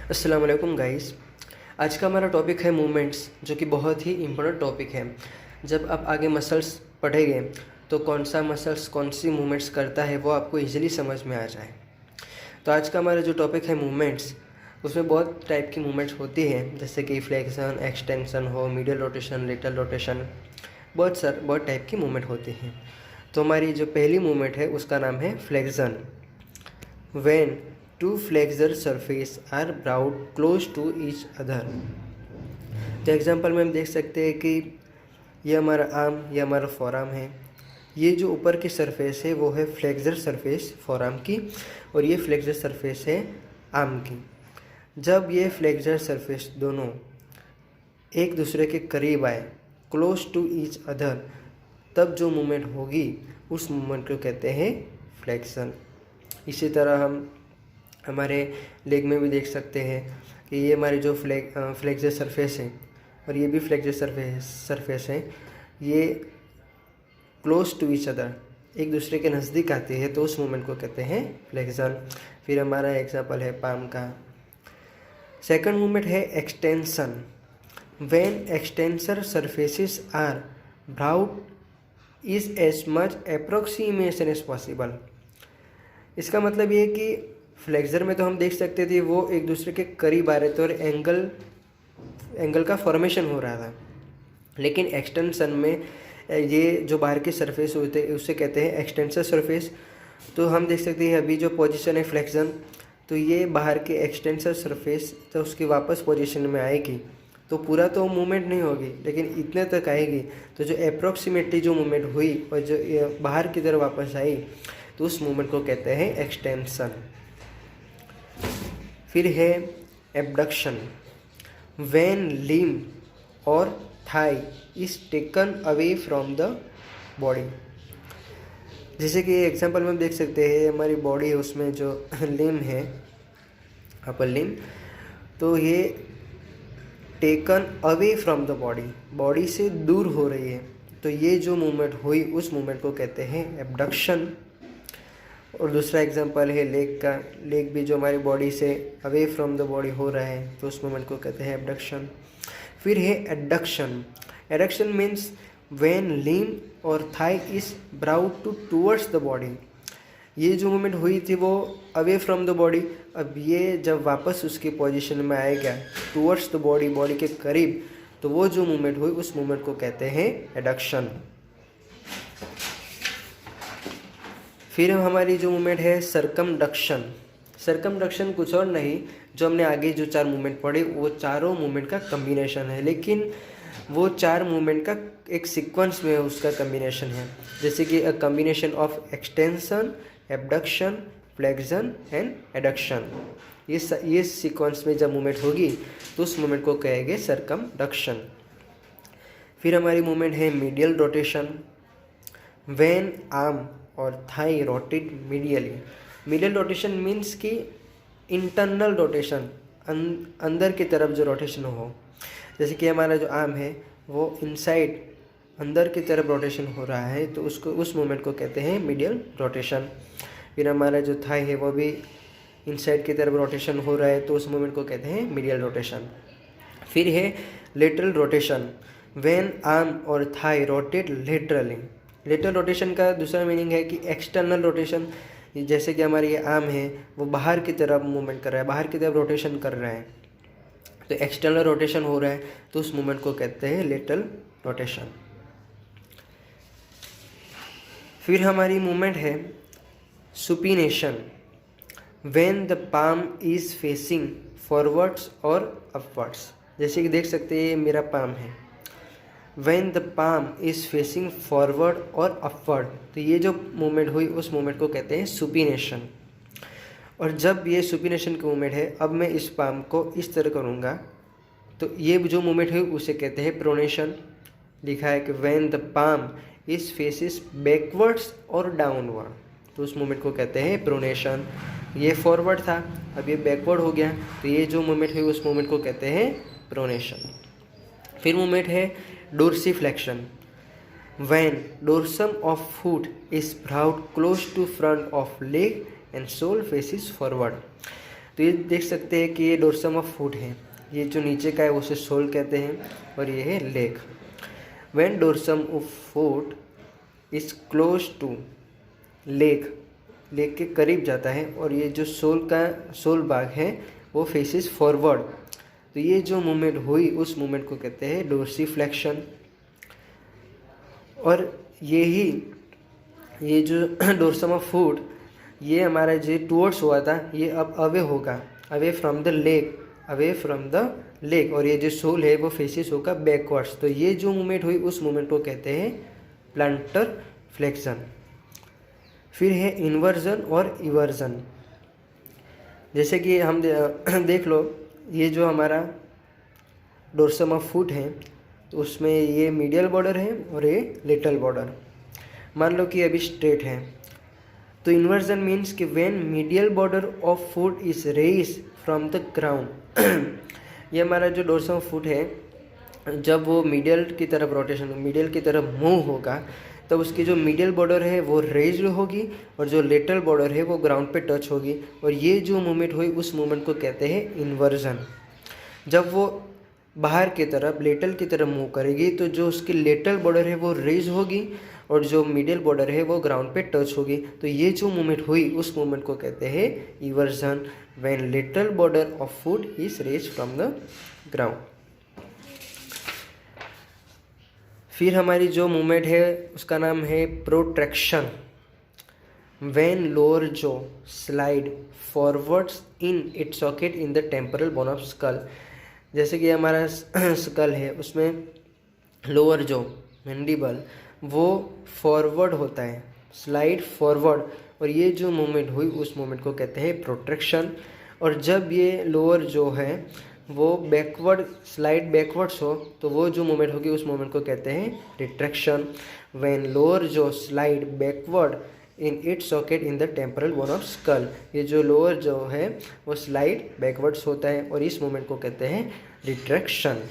अस्सलाम वालेकुम गाइस। आज का हमारा टॉपिक है मूवमेंट्स, जो कि बहुत ही इम्पोर्टेंट टॉपिक है। जब आप आगे मसल्स पढ़ेंगे तो कौन सा मसल्स कौन सी मूवमेंट्स करता है वो आपको इजीली समझ में आ जाए। तो आज का हमारा जो टॉपिक है मूवमेंट्स, उसमें बहुत टाइप की मूवमेंट्स होती हैं, जैसे कि फ्लेक्शन, एक्सटेंशन हो, मीडियल रोटेशन, लेटरल रोटेशन, बहुत टाइप की मूवमेंट होती हैं। तो हमारी जो पहली मूवमेंट है उसका नाम है flexion. When two flexor surface are brought close to each other। तो एग्जांपल में हम देख सकते हैं कि ये हमारा आर्म, ये हमारा फोरआर्म है। ये जो ऊपर की सरफेस है वो है फ्लेक्सर सरफेस फोरआर्म की, और ये फ्लेक्सर सरफेस है आर्म की। जब ये फ्लेक्सर सरफेस दोनों एक दूसरे के करीब आए, क्लोज टू ईच अदर, तब जो मूवमेंट होगी उस मूवमेंट को कहते हैं फ्लेक्शन। इसी तरह हम हमारे लेग में भी देख सकते हैं कि ये हमारी जो फ्लेक्सर सरफेस है और ये भी फ्लेक्सर सरफेस है, ये क्लोज टू ईच अदर, एक दूसरे के नज़दीक आती है, तो उस मूवमेंट को कहते हैं फ्लेक्शन। फिर हमारा एग्जांपल है पाम का। सेकंड मूवमेंट है extension. When extensor surfaces are brought is as much approximation as possible. इसका मतलब ये है कि फ्लेक्सर में तो हम देख सकते थे वो एक दूसरे के करीब आ रहे थे और एंगल का फॉर्मेशन हो रहा था, लेकिन एक्सटेंशन में ये जो बाहर की सरफेस होते हैं उसे कहते हैं एक्सटेंसर सरफेस। तो हम देख सकते हैं अभी जो पोजीशन है फ्लेक्शन, तो ये बाहर के एक्सटेंसर सरफेस तो उसकी वापस पोजीशन में आएगी, तो पूरा तो मूवमेंट नहीं होगी लेकिन इतने तक आएगी। तो जो अप्रोक्सीमेटली जो मूवमेंट हुई और जो बाहर की तरफ वापस आई, तो उस मूवमेंट को कहते हैं एक्सटेंशन। फिर है एबडक्शन। व्हेन लिम्ब और thigh is taken away from the body. जैसे कि एग्जांपल में हम देख सकते हैं हमारी बॉडी है, उसमें जो लिम्ब है, अपर लिम्ब, तो ये taken away from the body, body से दूर हो रही है, तो ये जो मूवमेंट हुई उस मूवमेंट को कहते हैं एबडक्शन। और दूसरा एग्जांपल है लेग का। लेग भी जो हमारी बॉडी से अवे फ्रॉम द बॉडी हो रहा है, तो उस मूवमेंट को कहते हैं एबडक्शन। फिर है adduction. Adduction means when limb और thigh is brought towards the body. ये जो मूवमेंट हुई थी वो अवे फ्रॉम द बॉडी, अब ये जब वापस उसकी पोजीशन में आएगा टूवर्ड्स द बॉडी, बॉडी के करीब, तो वो जो मूवमेंट हुई उस मूवमेंट को कहते हैं एडक्शन। फिर हमारी जो मूवमेंट है सरकमडक्शन। सरकमडक्शन कुछ और नहीं, जो हमने आगे जो चार मूवमेंट पढ़े वो चारों मूवमेंट का कम्बिनेशन है, लेकिन वो चार मूवमेंट का एक सीक्वेंस में उसका कम्बिनेशन है। जैसे कि अ combination of extension, abduction, flexion and adduction. ये सीक्वेंस में जब मूवमेंट होगी तो उस मूवमेंट को कहेंगे सरकमडक्शन। फिर हमारी मूवमेंट है मीडियल रोटेशन। व्हेन आर्म और thigh rotate medially. Medial rotation means कि इंटरनल रोटेशन, अंदर की तरफ जो रोटेशन हो। जैसे कि हमारा जो आर्म है वो इनसाइड अंदर की तरफ रोटेशन हो रहा है, तो उस मूवमेंट को कहते हैं मीडियल रोटेशन। फिर हमारा जो थाई है वो भी इनसाइड की तरफ रोटेशन हो रहा है, तो उस मूवमेंट को कहते हैं मीडियल रोटेशन। फिर है लेटरल रोटेशन। व्हेन आर्म और thigh rotate laterally. Lateral rotation का दूसरा मीनिंग है कि एक्सटर्नल रोटेशन। जैसे कि हमारी ये आर्म है वो बाहर की तरफ मूवमेंट कर रहा है, बाहर की तरफ रोटेशन कर रहा है, तो एक्सटर्नल रोटेशन हो रहा है, तो उस मूवमेंट को कहते हैं लेटरल रोटेशन। फिर हमारी मूवमेंट है supination. When the palm is facing forwards और अपवर्ड्स। जैसे कि देख सकते हैं मेरा पाम है, when the palm is facing forward और अपवर्ड, तो ये जो मूवमेंट हुई उस मूवमेंट को कहते हैं सुपिनेशन। और जब ये सुपिनेशन की मूवमेंट है, अब मैं इस पाम को इस तरह करूँगा, तो ये जो मूवमेंट हुई उसे कहते हैं प्रोनेशन। लिखा है कि when the palm is faces backwards और डाउनवर्ड, तो उस मूवमेंट को कहते हैं प्रोनेशन। ये फॉरवर्ड था, अब ये बैकवर्ड हो गया, तो ये जो मूवमेंट हुई उस मूवमेंट को कहते हैं प्रोनेशन। फिर मूवमेंट है dorsiflexion. When dorsum of foot is brought close to front of leg and sole faces forward। तो ये देख सकते हैं कि ये डोर्सम ऑफ फुट है, ये जो नीचे का है उसे सोल कहते हैं और ये है leg. When dorsum of foot is close to leg, leg के करीब जाता है और ये जो सोल भाग है वो फेसिस फॉरवर्ड, तो ये जो मूवमेंट हुई उस मूवमेंट को कहते हैं डोर्सीफ्लेक्शन। और ये जो डोर्सम ऑफ फुट ये हमारा जो टुवर्ड्स हुआ था ये अब अवे होगा, अवे फ्रॉम द लेग, और ये जो सोल है वो फेसिस होगा बैकवर्ड्स। तो ये जो मूवमेंट हुई उस मूवमेंट को कहते हैं प्लांटर फ्लेक्शन। फिर है इन्वर्जन और इवर्जन। जैसे कि हम देख लो, ये जो हमारा डोर्सम ऑफ फुट है तो उसमें ये मीडियल बॉर्डर है और ये लेटरल बॉर्डर। मान लो कि अभी स्ट्रेट है, तो इन्वर्जन मीन्स कि when medial border of foot is raise from the ground. ये हमारा जो डोर्सम ऑफ फुट है जब वो मीडियल की तरफ रोटेशन, मीडियल की तरफ मूव होगा तब उसकी जो मीडियल बॉर्डर है वो रेज्ड होगी और जो लेटरल बॉर्डर है वो ग्राउंड पे टच होगी, और ये जो मूवमेंट हुई उस मूवमेंट को कहते हैं इन्वर्जन। जब वो बाहर की तरफ लेटरल की तरफ मूव करेगी तो जो उसकी लेटरल बॉर्डर है वो रेज होगी और जो मिडिल बॉर्डर है वो ग्राउंड पे टच होगी, तो ये जो मूवमेंट हुई उस मूवमेंट को कहते हैं eversion, when lateral border of foot is raise from the ground. फिर हमारी जो मूवमेंट है उसका नाम है protraction, when lower jaw slide forwards in its socket in the temporal bone of skull. जैसे कि हमारा स्कल है उसमें लोअर जॉ मैंडिबल वो फॉरवर्ड होता है, स्लाइड फॉरवर्ड, और ये जो मूवमेंट हुई उस मूवमेंट को कहते हैं प्रोट्रैक्शन। और जब ये लोअर जो है वो बैकवर्ड स्लाइड बैकवर्ड्स हो तो वो जो मूवमेंट होगी उस मूवमेंट को कहते हैं रिट्रैक्शन, व्हेन लोअर जो slide backward in its socket in the temporal bone of school. ये जो लोअर जो है वो स्लाइड बैकवर्ड्स होता है और इस मूवमेंट को कहते हैं रिट्रैक्शन।